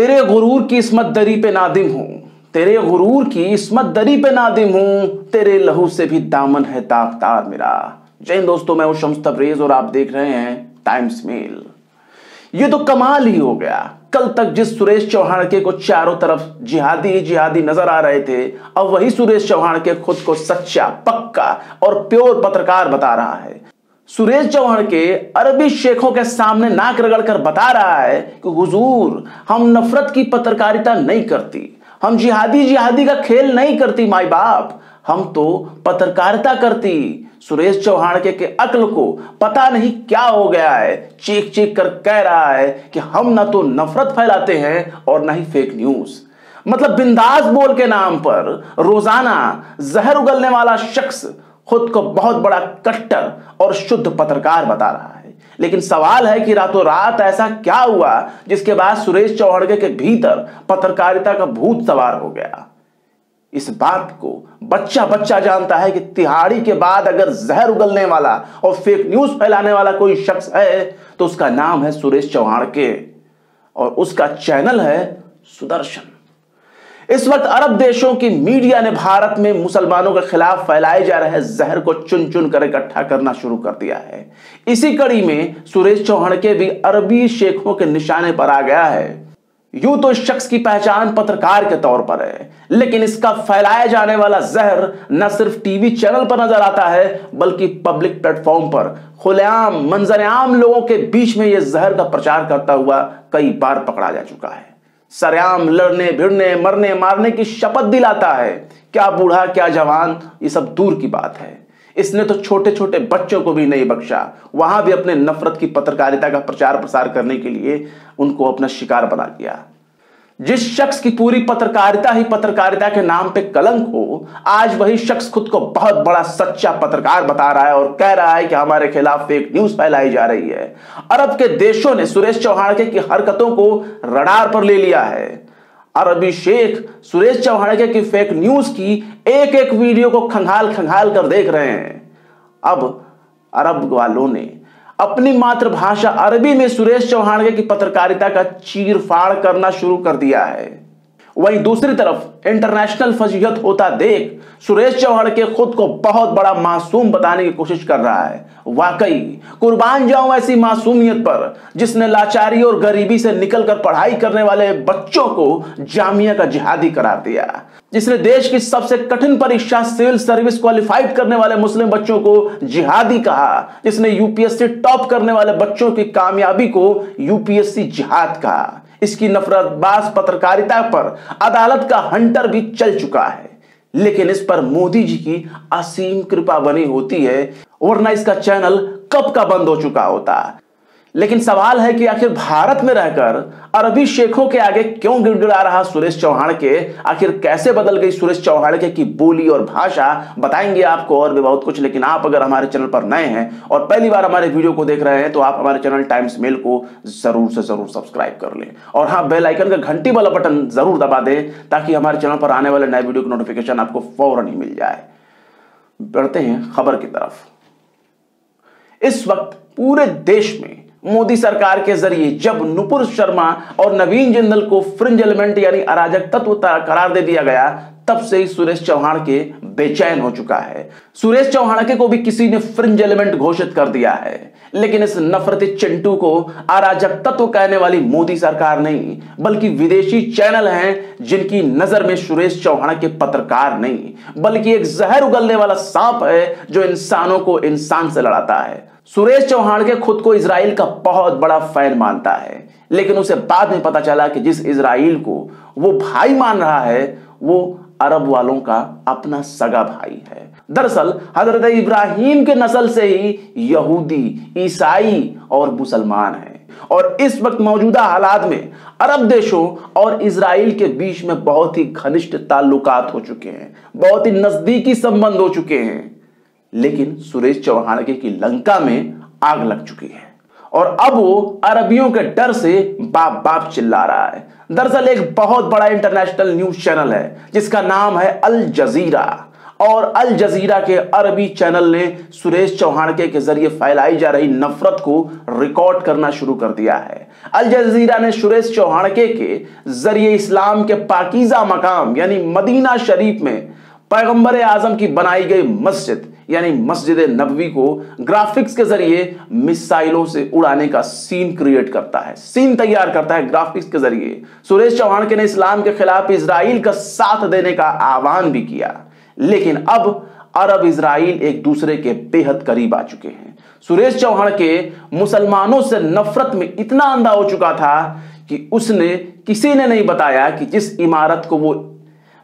तेरे गुरूर की इस्मत दरी पे नादिम हूं, तेरे गुरूर की इस्मत दरी पे नादिम हूं, तेरे लहू से भी दामन है दागदार मेरा। जय हिंद दोस्तों, मैं हूं शम्स तबरेज और आप देख रहे हैं टाइम्स मेल। ये तो कमाल ही हो गया। कल तक जिस सुरेश चौहान के को चारों तरफ जिहादी जिहादी नजर आ रहे थे, अब वही सुरेश चौहान के खुद को सच्चा, पक्का और प्योर पत्रकार बता रहा है। सुरेश चौहान के अरबी शेखों के सामने नाक रगड़कर बता रहा है कि हुजूर, हम नफरत की पत्रकारिता नहीं करती, हम जिहादी जिहादी का खेल नहीं करती माई बाप, हम तो पत्रकारिता करती। सुरेश चौहान के अक्ल को पता नहीं क्या हो गया है, चीख चीख कर कह रहा है कि हम ना तो नफरत फैलाते हैं और ना ही फेक न्यूज। मतलब बिंदास बोल के नाम पर रोजाना जहर उगलने वाला शख्स खुद को बहुत बड़ा कट्टर और शुद्ध पत्रकार बता रहा है। लेकिन सवाल है कि रातों रात ऐसा क्या हुआ जिसके बाद सुरेश चौहान के भीतर पत्रकारिता का भूत सवार हो गया। इस बात को बच्चा बच्चा जानता है कि तिहाड़ी के बाद अगर जहर उगलने वाला और फेक न्यूज फैलाने वाला कोई शख्स है तो उसका नाम है सुरेश चौहान के और उसका चैनल है सुदर्शन। इस वक्त अरब देशों की मीडिया ने भारत में मुसलमानों के खिलाफ फैलाए जा रहे जहर को चुन चुन कर इकट्ठा करना शुरू कर दिया है। इसी कड़ी में सुरेश चौहान के भी अरबी शेखों के निशाने पर आ गया है। यूं तो इस शख्स की पहचान पत्रकार के तौर पर है, लेकिन इसका फैलाया जाने वाला जहर न सिर्फ टीवी चैनल पर नजर आता है बल्कि पब्लिक प्लेटफॉर्म पर खुलेआम मंजरेआम लोगों के बीच में यह जहर का प्रचार करता हुआ कई बार पकड़ा जा चुका है। सरेआम लड़ने भिड़ने मरने मारने की शपथ दिलाता है। क्या बूढ़ा क्या जवान, ये सब दूर की बात है। इसने तो छोटे छोटे बच्चों को भी नहीं बख्शा, वहां भी अपने नफरत की पत्रकारिता का प्रचार प्रसार करने के लिए उनको अपना शिकार बना लिया। जिस शख्स की पूरी पत्रकारिता ही पत्रकारिता के नाम पे कलंक हो, आज वही शख्स खुद को बहुत बड़ा सच्चा पत्रकार बता रहा है और कह रहा है कि हमारे खिलाफ फेक न्यूज फैलाई जा रही है। अरब के देशों ने सुरेश चौहान की हरकतों को रडार पर ले लिया है। अरबी शेख सुरेश चौहान की फेक न्यूज की एक एक वीडियो को खंगाल खंगाल कर देख रहे हैं। अब अरब वालों ने अपनी मातृभाषा अरबी में सुरेश चौहान की पत्रकारिता का चीरफाड़ करना शुरू कर दिया है। वहीं दूसरी तरफ इंटरनेशनल फजीहत होता देख सुरेश चौहान के खुद को बहुत बड़ा मासूम बताने की कोशिश कर रहा है। वाकई कुर्बान जाऊं ऐसी मासूमियत पर जिसने लाचारी और गरीबी से निकलकर पढ़ाई करने वाले बच्चों को जामिया का जिहादी करार दिया, जिसने देश की सबसे कठिन परीक्षा सिविल सर्विस क्वालिफाइड करने वाले मुस्लिम बच्चों को जिहादी कहा, जिसने यूपीएससी टॉप करने वाले बच्चों की कामयाबी को यूपीएससी जिहाद कहा। इसकी नफरतबाज पत्रकारिता पर अदालत का हंटर भी चल चुका है, लेकिन इस पर मोदी जी की असीम कृपा बनी होती है, वरना इसका चैनल कब का बंद हो चुका होता। लेकिन सवाल है कि आखिर भारत में रहकर अरबी शेखों के आगे क्यों गिड़गिड़ा रहा सुरेश चौहान के, आखिर कैसे बदल गई सुरेश चौहान के की बोली और भाषा, बताएंगे आपको और भी बहुत कुछ। लेकिन आप अगर हमारे चैनल पर नए हैं और पहली बार हमारे वीडियो को देख रहे हैं तो आप हमारे चैनल टाइम्स मेल को जरूर से जरूर सब्सक्राइब कर लें और हाँ, बेल आइकन का घंटी वाला बटन जरूर दबा दें ताकि हमारे चैनल पर आने वाले नए वीडियो की नोटिफिकेशन आपको फौरन ही मिल जाए। बढ़ते हैं खबर की तरफ। इस वक्त पूरे देश में मोदी सरकार के जरिए जब नुपुर शर्मा और नवीन जिंदल को फ्रिंज एलिमेंट यानी अराजक तत्व करार दे दिया गया, तब से ही सुरेश चौहान के बेचैन हो चुका है। सुरेश चौहान के को भी किसी ने फ्रिंज एलिमेंट घोषित कर दिया है, लेकिन इस नफरती चिंटू को अराजक तत्व कहने वाली मोदी सरकार नहीं बल्कि विदेशी चैनल हैं जिनकी नजर में सुरेश चौहान के पत्रकार नहीं बल्कि एक जहर उगलने वाला सांप है जो इंसानों को इंसान से लड़ाता है। सुरेश चौहान के खुद को इजराइल का बहुत बड़ा फैन मानता है, लेकिन उसे बाद में पता चला कि जिस इजराइल को वो भाई मान रहा है वो अरब वालों का अपना सगा भाई है। दरअसल हजरत इब्राहिम के नस्ल से ही यहूदी, ईसाई और मुसलमान हैं और इस वक्त मौजूदा हालात में अरब देशों और इजराइल के बीच में बहुत ही घनिष्ठ ताल्लुकात हो चुके हैं, बहुत ही नजदीकी संबंध हो चुके हैं। लेकिन सुरेश चौहान की लंका में आग लग चुकी है और अब वो अरबियों के डर से बाप बाप चिल्ला रहा है। दरअसल एक बहुत बड़ा इंटरनेशनल न्यूज चैनल है जिसका नाम है अल जजीरा और अल जजीरा के अरबी चैनल ने सुरेश चौहानके के जरिए फैलाई जा रही नफरत को रिकॉर्ड करना शुरू कर दिया है। अल जजीरा ने सुरेश चौहानके के जरिए इस्लाम के पाकीज़ा मकाम यानी मदीना शरीफ में पैगंबर आजम की बनाई गई मस्जिद यानी मस्जिद नबवी को ग्राफिक्स के जरिए मिसाइलों से उड़ाने का सीन क्रिएट करता है, सीन तैयार करता है ग्राफिक्स के जरिए। सुरेश चौहानके ने इस्लाम के खिलाफ इजराइल का साथ देने का आह्वान भी किया, लेकिन अब अरब इजराइल एक दूसरे के बेहद करीब आ चुके हैं। सुरेश चौहानके मुसलमानों से नफरत में इतना अंधा हो चुका था कि उसने किसी ने नहीं बताया कि जिस इमारत को वो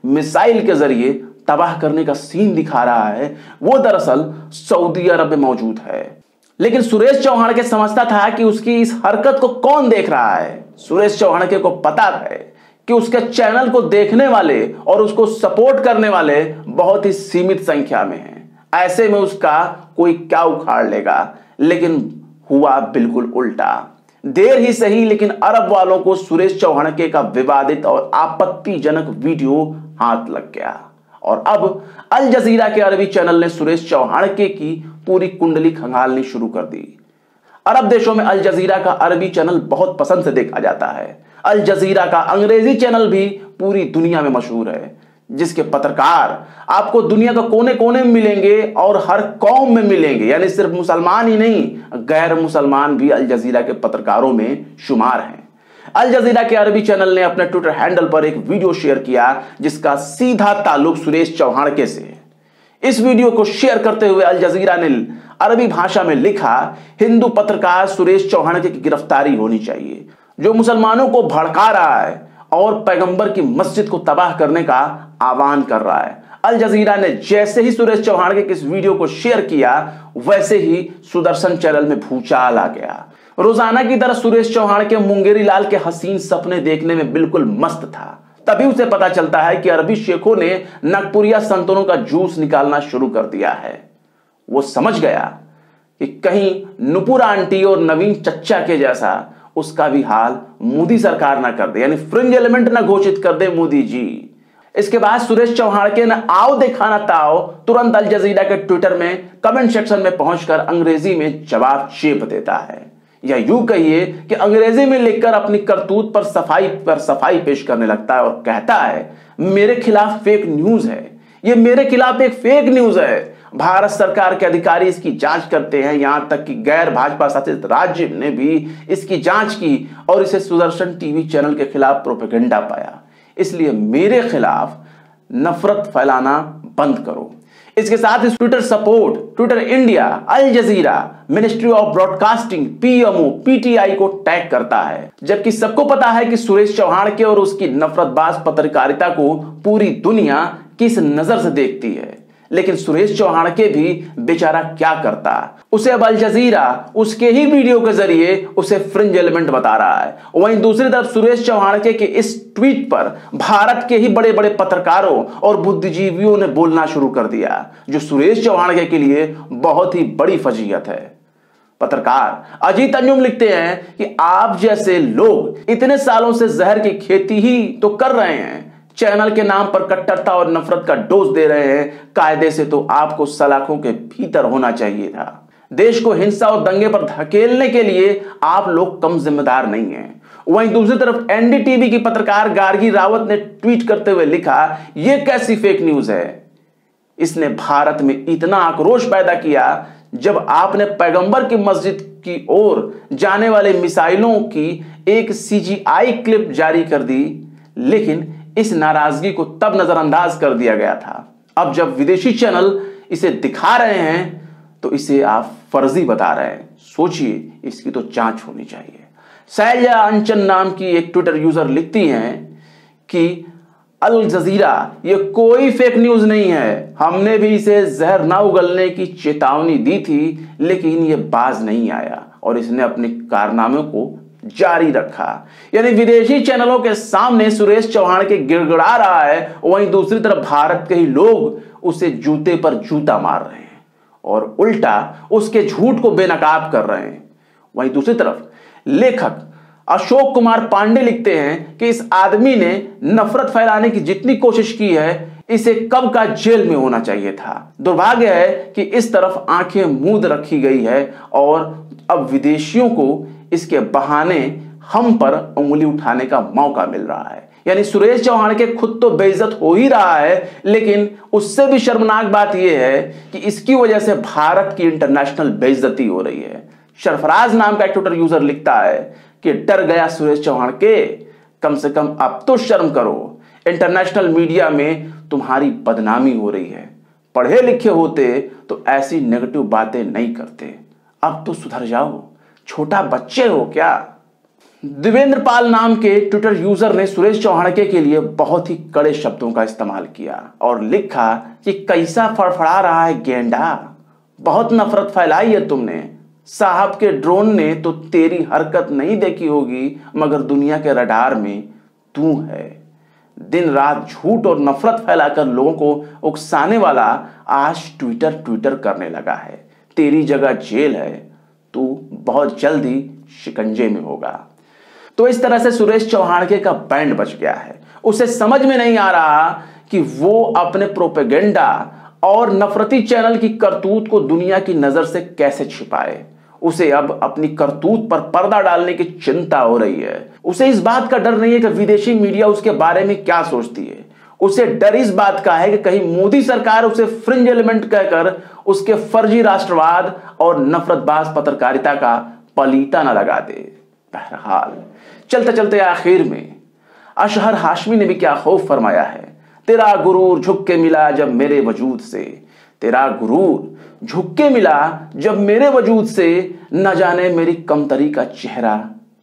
मिसाइल के जरिए तबाह करने का सीन दिखा रहा है वो दरअसल सऊदी अरब में मौजूद है। लेकिन सुरेश चौहानके समझता था कि उसकी इस हरकत को कौन देख रहा है। सुरेश चौहानके को पता है कि उसके चैनल को देखने वाले और उसको सपोर्ट करने वाले बहुत ही सीमित संख्या में हैं। ऐसे में उसका कोई क्या उखाड़ लेगा, लेकिन हुआ बिल्कुल उल्टा। देर ही सही लेकिन अरब वालों को सुरेश चौहानके का विवादित और आपत्तिजनक वीडियो हाथ लग गया और अब अल जजीरा के अरबी चैनल ने सुरेश चौहानके की पूरी कुंडली खंगालनी शुरू कर दी। अरब देशों में अल जजीरा का अरबी चैनल बहुत पसंद से देखा जाता है। अल जजीरा का अंग्रेजी चैनल भी पूरी दुनिया में मशहूर है, जिसके पत्रकार आपको दुनिया के कोने कोने में मिलेंगे और हर कौम में मिलेंगे, यानी सिर्फ मुसलमान ही नहीं, गैर मुसलमान भी अल जजीरा के पत्रकारों में शुमार हैं। अल जजीरा के अरबी चैनल ने अपने ट्विटर हैंडल पर एक वीडियो शेयर किया जिसका सीधा ताल्लुक सुरेश चौहानके से है। इस वीडियो को शेयर करते हुए अल जजीरा ने अरबी भाषा में लिखा, हिंदू पत्रकार सुरेश चौहानके की गिरफ्तारी होनी चाहिए जो मुसलमानों को भड़का रहा है और पैगंबर की मस्जिद को तबाह करने का आह्वान कर रहा है। अल जजीरा ने जैसे ही सुरेश चौहानके के इस वीडियो को शेयर किया वैसे ही सुदर्शन चैनल में भूचाल आ गया। रोजाना की तरह सुरेश चौहानके मुंगेरी लाल के हसीन सपने देखने में बिल्कुल मस्त था। तभी उसे पता चलता है कि अरबी शेखों ने नागपुरिया संतनों का जूस निकालना शुरू कर दिया है। वो समझ गया कि कहीं नुपुर आंटी और नवीन चच्चा के जैसा उसका भी हाल मोदी सरकार ना कर दे, यानी फ्रिंज एलिमेंट ना घोषित कर दे मोदी जी। इसके बाद सुरेश चौहानके ने आओ देखा ना ताओ तुरंत अल जजीरा के ट्विटर में कमेंट सेक्शन में पहुंचकर अंग्रेजी में जवाब चेप देता है, या यूं कहिए कि अंग्रेजी में लिखकर अपनी करतूत पर सफाई पेश करने लगता है और कहता है मेरे खिलाफ फेक न्यूज है, ये मेरे खिलाफ एक फेक न्यूज है। भारत सरकार के अधिकारी इसकी जांच करते हैं, यहां तक कि गैर भाजपा शासित राज्य ने भी इसकी जांच की और इसे सुदर्शन टीवी चैनल के खिलाफ प्रोपेगेंडा पाया। इसलिए मेरे खिलाफ नफरत फैलाना बंद करो। इसके साथ ही Twitter support, Twitter India, Al Jazeera, Ministry of Broadcasting, PMO, PTI को टैग करता है। जबकि सबको पता है कि सुरेश चौहानके और उसकी नफरतबाज पत्रकारिता को पूरी दुनिया किस नजर से देखती है, लेकिन सुरेश चौहानके भी बेचारा क्या करता, उसे अब अल जजीरा उसके ही वीडियो के जरिए उसे फ्रिंज एलिमेंट बता रहा है। वहीं दूसरी तरफ सुरेश चौहानके के इस ट्वीट पर भारत के ही बड़े बड़े पत्रकारों और बुद्धिजीवियों ने बोलना शुरू कर दिया, जो सुरेश चौहानके के लिए बहुत ही बड़ी फजीहत है। पत्रकार अजीत अंजुम लिखते हैं कि आप जैसे लोग इतने सालों से जहर की खेती ही तो कर रहे हैं, चैनल के नाम पर कट्टरता और नफरत का डोज दे रहे हैं। कायदे से तो आपको सलाखों के भीतर होना चाहिए था। देश को हिंसा और दंगे पर धकेलने के लिए आप लोग कम जिम्मेदार नहीं हैं। वहीं दूसरी तरफ एनडीटीवी की पत्रकार गार्गी रावत ने ट्वीट करते हुए लिखा, यह कैसी फेक न्यूज है। इसने भारत में इतना आक्रोश पैदा किया जब आपने पैगंबर की मस्जिद की ओर जाने वाले मिसाइलों की एक सीजीआई क्लिप जारी कर दी, लेकिन इस नाराजगी को तब नजरअंदाज कर दिया गया था। अब जब विदेशी चैनल इसे दिखा रहे हैं तो इसे आप फर्जी बता रहे हैं। सोचिए, इसकी तो जांच होनी चाहिए। शैलजा अंचन नाम की एक ट्विटर यूजर लिखती हैं कि अल जजीरा ये कोई फेक न्यूज नहीं है, हमने भी इसे जहर ना उगलने की चेतावनी दी थी, लेकिन ये बाज नहीं आया और इसने अपने कारनामे को जारी रखा। यानी विदेशी चैनलों के सामने सुरेश चौहानके गिड़गिड़ा रहा है, वहीं दूसरी तरफ भारत के ही लोग उसे जूते पर जूता मार रहे हैं और उल्टा उसके झूठ को बेनकाब कर रहे हैं। वहीं दूसरी तरफ लेखक अशोक कुमार पांडे लिखते हैं कि इस आदमी ने नफरत फैलाने की जितनी कोशिश की है इसे कब का जेल में होना चाहिए था। दुर्भाग्य है कि इस तरफ आंखें मूंद रखी गई है और अब विदेशियों को इसके बहाने हम पर उंगली उठाने का मौका मिल रहा है। यानी सुरेश चौहान के खुद तो बेइज्जत हो ही रहा है, लेकिन उससे भी शर्मनाक बात यह है कि इसकी वजह से भारत की इंटरनेशनल बेइज्जती हो रही है। सरफराज नाम का एक ट्विटर यूजर लिखता है कि डर गया सुरेश चौहान के, कम से कम अब तो शर्म करो, इंटरनेशनल मीडिया में तुम्हारी बदनामी हो रही है। पढ़े लिखे होते तो ऐसी नेगेटिव बातें नहीं करते, अब तो सुधर जाओ, छोटा बच्चे हो क्या। देवेंद्र पाल नाम के ट्विटर यूजर ने सुरेश चौहान के लिए बहुत ही कड़े शब्दों का इस्तेमाल किया और लिखा कि कैसा फड़फड़ा रहा है गेंडा, बहुत नफरत फैलाई है तुमने। साहब के ड्रोन ने तो तेरी हरकत नहीं देखी होगी, मगर दुनिया के रडार में तू है। दिन रात झूठ और नफरत फैलाकर लोगों को उकसाने वाला आज ट्विटर करने लगा है। तेरी जगह जेल है, तू बहुत जल्दी शिकंजे में होगा। तो इस तरह से सुरेश चौहान का बैंड बच गया है। उसे समझ में नहीं आ रहा कि वो अपने प्रोपेगेंडा और नफरती चैनल की करतूत को दुनिया की नजर से कैसे छिपाए। उसे अब अपनी करतूत पर पर्दा डालने की चिंता हो रही है। उसे इस बात का डर नहीं है कि विदेशी मीडिया उसके बारे में क्या सोचती है। उसे डर इस बात का है कि कहीं मोदी सरकार उसे फ्रिंज एलिमेंट कहकर उसके फर्जी राष्ट्रवाद और नफरतबाज पत्रकारिता का पलीता न लगा दे। बहरहाल चलते चलते आखिर में अशहर हाशमी ने भी क्या खौफ फरमाया है। तेरा गुरूर झुक के मिला जब मेरे वजूद से, तेरा गुरूर झुक के मिला जब मेरे वजूद से, न जाने मेरी कमतरी का चेहरा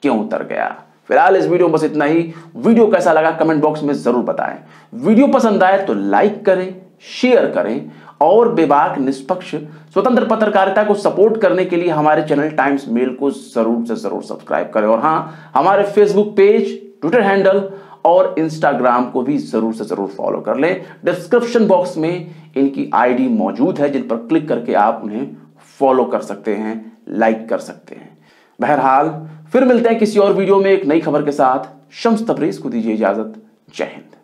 क्यों उतर गया। फिलहाल इस वीडियो में बस इतना ही। वीडियो कैसा लगा कमेंट बॉक्स में जरूर बताएं। वीडियो पसंद आए तो लाइक करें, शेयर करें और बेबाक निष्पक्ष स्वतंत्र पत्रकारिता को सपोर्ट करने के लिए हमारे चैनल टाइम्स मेल को जरूर से जरूर सब्सक्राइब करें। और हाँ, हमारे फेसबुक पेज, ट्विटर हैंडल और इंस्टाग्राम को भी जरूर से जरूर फॉलो कर लें। डिस्क्रिप्शन बॉक्स में इनकी आईडी मौजूद है जिन पर क्लिक करके आप उन्हें फॉलो कर सकते हैं, लाइक कर सकते हैं। बहरहाल फिर मिलते हैं किसी और वीडियो में एक नई खबर के साथ। शम्स तबरेज को दीजिए इजाजत। जय हिंद।